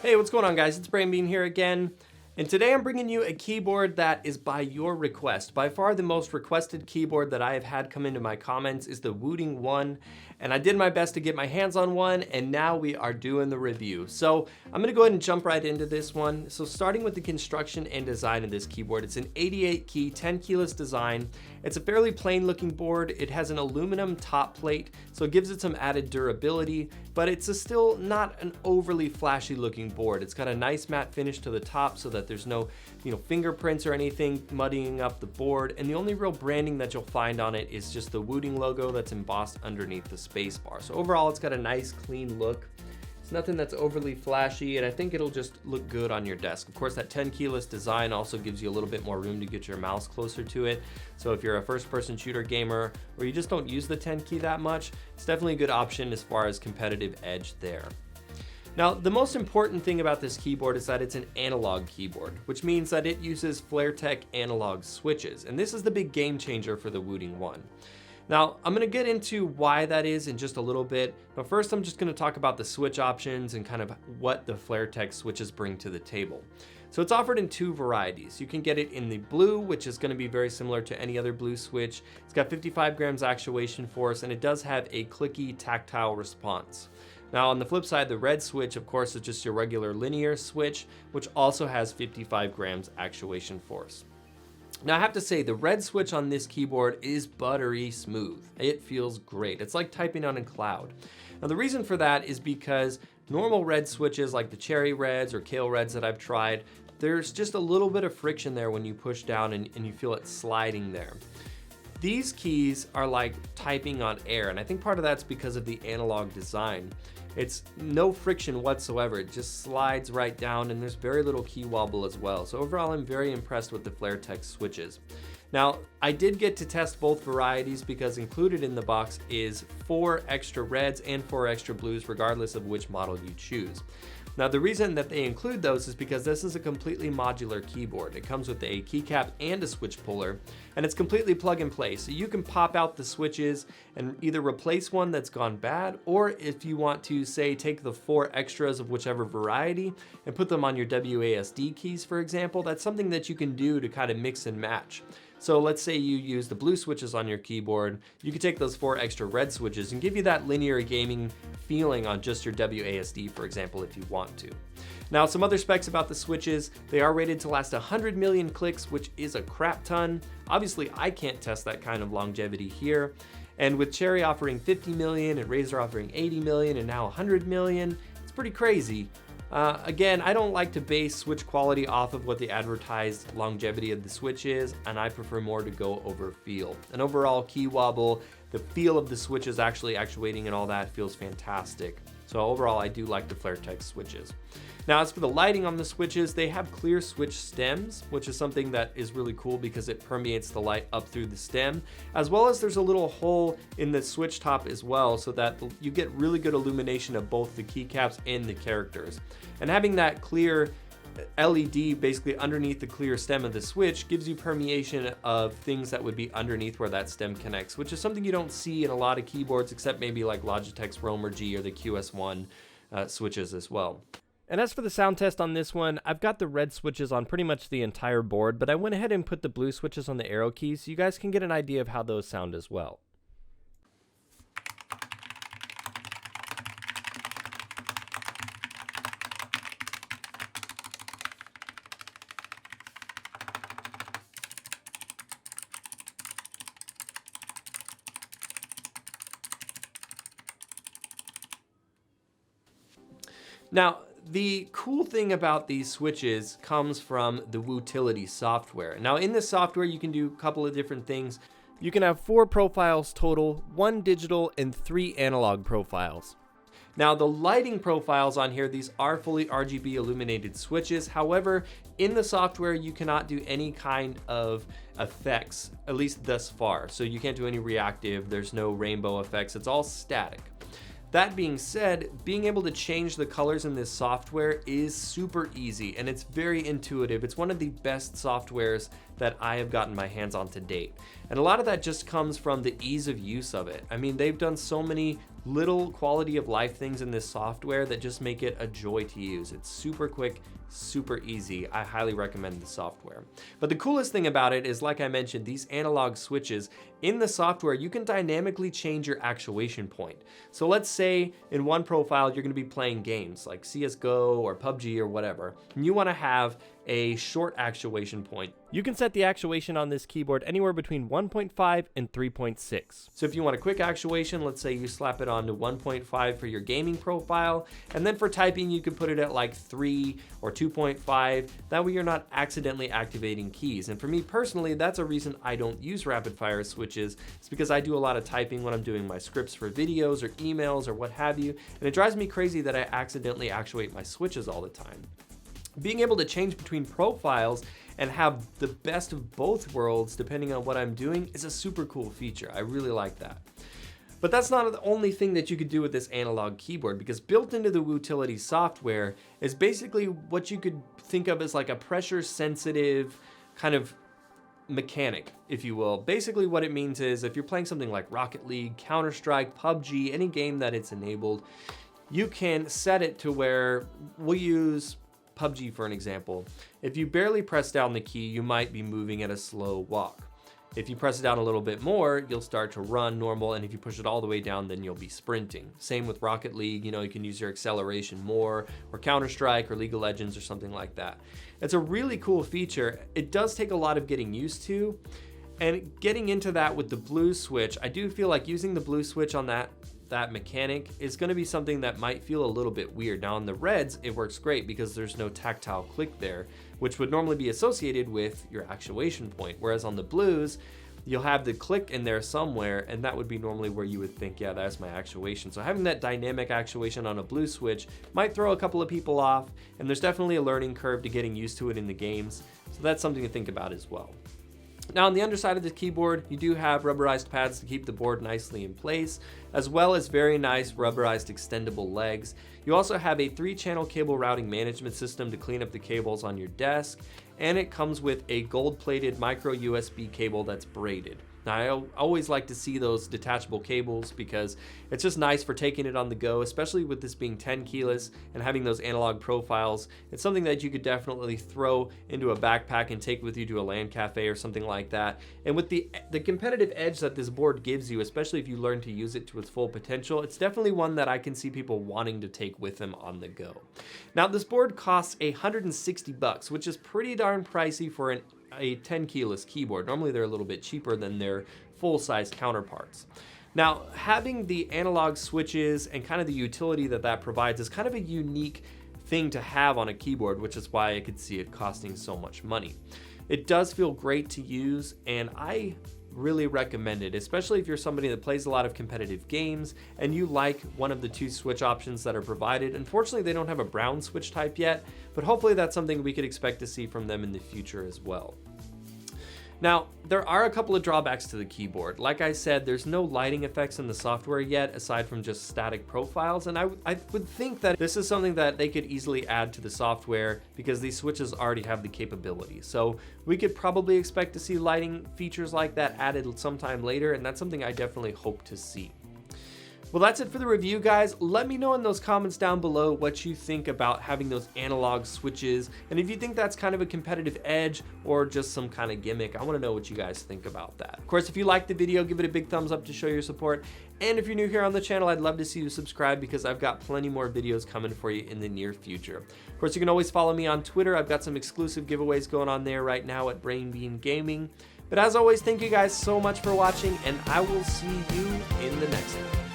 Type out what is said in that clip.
Hey, what's going on, guys? It's Brainbean here again. And today I'm bringing you a keyboard that is by your request. By far the most requested keyboard that I have had come into my comments is the Wooting One. And I did my best to get my hands on one, and now we are doing the review. So I'm gonna go ahead and jump right into this one. So starting with the construction and design of this keyboard, it's an 88 key, 10 keyless design. It's a fairly plain looking board. It has an aluminum top plate, so it gives it some added durability, but it's still not an overly flashy looking board. It's got a nice matte finish to the top so that there's no fingerprints or anything muddying up the board. And the only real branding that you'll find on it is just the Wooting logo that's embossed underneath the space bar. So overall, it's got a nice clean look. It's nothing that's overly flashy, and I think it'll just look good on your desk. Of course, that 10 keyless design also gives you a little bit more room to get your mouse closer to it. So if you're a first-person shooter gamer or you just don't use the 10 key that much, it's definitely a good option as far as competitive edge there. Now, the most important thing about this keyboard is that it's an analog keyboard, which means that it uses FlairTech analog switches, and this is the big game changer for the Wooting One. Now, I'm gonna get into why that is in just a little bit, but first I'm just gonna talk about the switch options and kind of what the FlairTech switches bring to the table. So it's offered in two varieties. You can get it in the blue, which is gonna be very similar to any other blue switch. It's got 55 grams actuation force, and it does have a clicky tactile response. Now on the flip side, the red switch, of course, is just your regular linear switch, which also has 55 grams actuation force. Now I have to say, the red switch on this keyboard is buttery smooth. It feels great. It's like typing on a cloud. Now the reason for that is because normal red switches like the cherry reds or kale reds that I've tried, there's just a little bit of friction there when you push down and you feel it sliding there. These keys are like typing on air, and I think part of that's because of the analog design. It's no friction whatsoever. It just slides right down, and there's very little key wobble as well. So overall, I'm very impressed with the FlairTech switches. Now, I did get to test both varieties because included in the box is 4 extra reds and 4 extra blues, regardless of which model you choose. Now, the reason that they include those is because this is a completely modular keyboard. It comes with a keycap and a switch puller, and it's completely plug and play. So you can pop out the switches and either replace one that's gone bad, or if you want to, say, take the 4 extras of whichever variety and put them on your WASD keys, for example, that's something that you can do to kind of mix and match. So let's say you use the blue switches on your keyboard, you could take those 4 extra red switches and give you that linear gaming feeling on just your WASD, for example, if you want to. Now, some other specs about the switches: they are rated to last 100 million clicks, which is a crap ton. Obviously, I can't test that kind of longevity here. And with Cherry offering 50 million and Razer offering 80 million and now 100 million, it's pretty crazy. Again, I don't like to base switch quality off of what the advertised longevity of the switch is, and I prefer more to go over feel. And overall, key wobble, the feel of the switches actually actuating and all that feels fantastic. So overall, I do like the FlairTech switches. Now, as for the lighting on the switches, they have clear switch stems, which is something that is really cool because it permeates the light up through the stem, as well as there's a little hole in the switch top as well, so that you get really good illumination of both the keycaps and the characters. And having that clear LED basically underneath the clear stem of the switch gives you permeation of things that would be underneath where that stem connects, which is something you don't see in a lot of keyboards, except maybe like Logitech's Roamer G or the QS1 switches as well. And as for the sound test on this one, I've got the red switches on pretty much the entire board, but I went ahead and put the blue switches on the arrow keys so you guys can get an idea of how those sound as well. Now, the cool thing about these switches comes from the Wootility software. Now, in this software, you can do a couple of different things. You can have 4 profiles total, 1 digital and 3 analog profiles. Now, the lighting profiles on here, these are fully RGB illuminated switches. However, in the software, you cannot do any kind of effects, at least thus far. So you can't do any reactive, there's no rainbow effects, it's all static. That being said, being able to change the colors in this software is super easy, and it's very intuitive. It's one of the best softwares that I have gotten my hands on to date. And a lot of that just comes from the ease of use of it. I mean, they've done so many little quality of life things in this software that just make it a joy to use. It's super quick, super easy. I highly recommend the software. But the coolest thing about it is, like I mentioned, these analog switches in the software, you can dynamically change your actuation point. So let's say in one profile, you're gonna be playing games like CSGO or PUBG or whatever, and you wanna have a short actuation point. You can set the actuation on this keyboard anywhere between 1.5 and 3.6. So if you want a quick actuation, let's say you slap it onto 1.5 for your gaming profile, and then for typing, you could put it at like 3 or 2.5. That way you're not accidentally activating keys. And for me personally, that's a reason I don't use rapid fire switches. It's because I do a lot of typing when I'm doing my scripts for videos or emails or what have you. And it drives me crazy that I accidentally actuate my switches all the time. Being able to change between profiles and have the best of both worlds depending on what I'm doing is a super cool feature. I really like that. But that's not the only thing that you could do with this analog keyboard, because built into the Wootility software is basically what you could think of as like a pressure sensitive kind of mechanic, if you will. Basically what it means is if you're playing something like Rocket League, Counter-Strike, PUBG, any game that it's enabled, you can set it to where we'll use PUBG for an example. If you barely press down the key, you might be moving at a slow walk. If you press it down a little bit more, you'll start to run normal, and if you push it all the way down, then you'll be sprinting. Same with Rocket League, you know, you can use your acceleration more, or Counter-Strike or League of Legends or something like that. It's a really cool feature. It does take a lot of getting used to, and getting into that with the blue switch, I do feel like using the blue switch on that mechanic is going to be something that might feel a little bit weird. Now on the reds, it works great because there's no tactile click there, which would normally be associated with your actuation point. Whereas on the blues, you'll have the click in there somewhere, and that would be normally where you would think, yeah, that's my actuation. So having that dynamic actuation on a blue switch might throw a couple of people off, and there's definitely a learning curve to getting used to it in the games. So that's something to think about as well. Now on the underside of the keyboard, you do have rubberized pads to keep the board nicely in place, as well as very nice rubberized extendable legs. You also have a 3-channel cable routing management system to clean up the cables on your desk, and it comes with a gold-plated micro USB cable that's braided. Now, I always like to see those detachable cables because it's just nice for taking it on the go, especially with this being 10 keyless and having those analog profiles. It's something that you could definitely throw into a backpack and take with you to a LAN cafe or something like that. And with the competitive edge that this board gives you, especially if you learn to use it to its full potential, it's definitely one that I can see people wanting to take with them on the go. Now, this board costs $160, which is pretty darn pricey for a 10 keyless keyboard. Normally they're a little bit cheaper than their full-size counterparts. Now, having the analog switches and kind of the utility that provides is kind of a unique thing to have on a keyboard, which is why I could see it costing so much money. It does feel great to use, and I really recommend it, especially if you're somebody that plays a lot of competitive games and you like one of the 2 switch options that are provided. Unfortunately, they don't have a brown switch type yet, but hopefully that's something we could expect to see from them in the future as well. Now, there are a couple of drawbacks to the keyboard. Like I said, there's no lighting effects in the software yet, aside from just static profiles, and I would think that this is something that they could easily add to the software because these switches already have the capability. So we could probably expect to see lighting features like that added sometime later, and that's something I definitely hope to see. Well, that's it for the review, guys. Let me know in those comments down below what you think about having those analog switches, and if you think that's kind of a competitive edge or just some kind of gimmick. I want to know what you guys think about that. Of course, if you liked the video, give it a big thumbs up to show your support, and if you're new here on the channel, I'd love to see you subscribe because I've got plenty more videos coming for you in the near future. Of course, you can always follow me on Twitter. I've got some exclusive giveaways going on there right now at Brainbean Gaming. But as always, thank you guys so much for watching, and I will see you in the next one.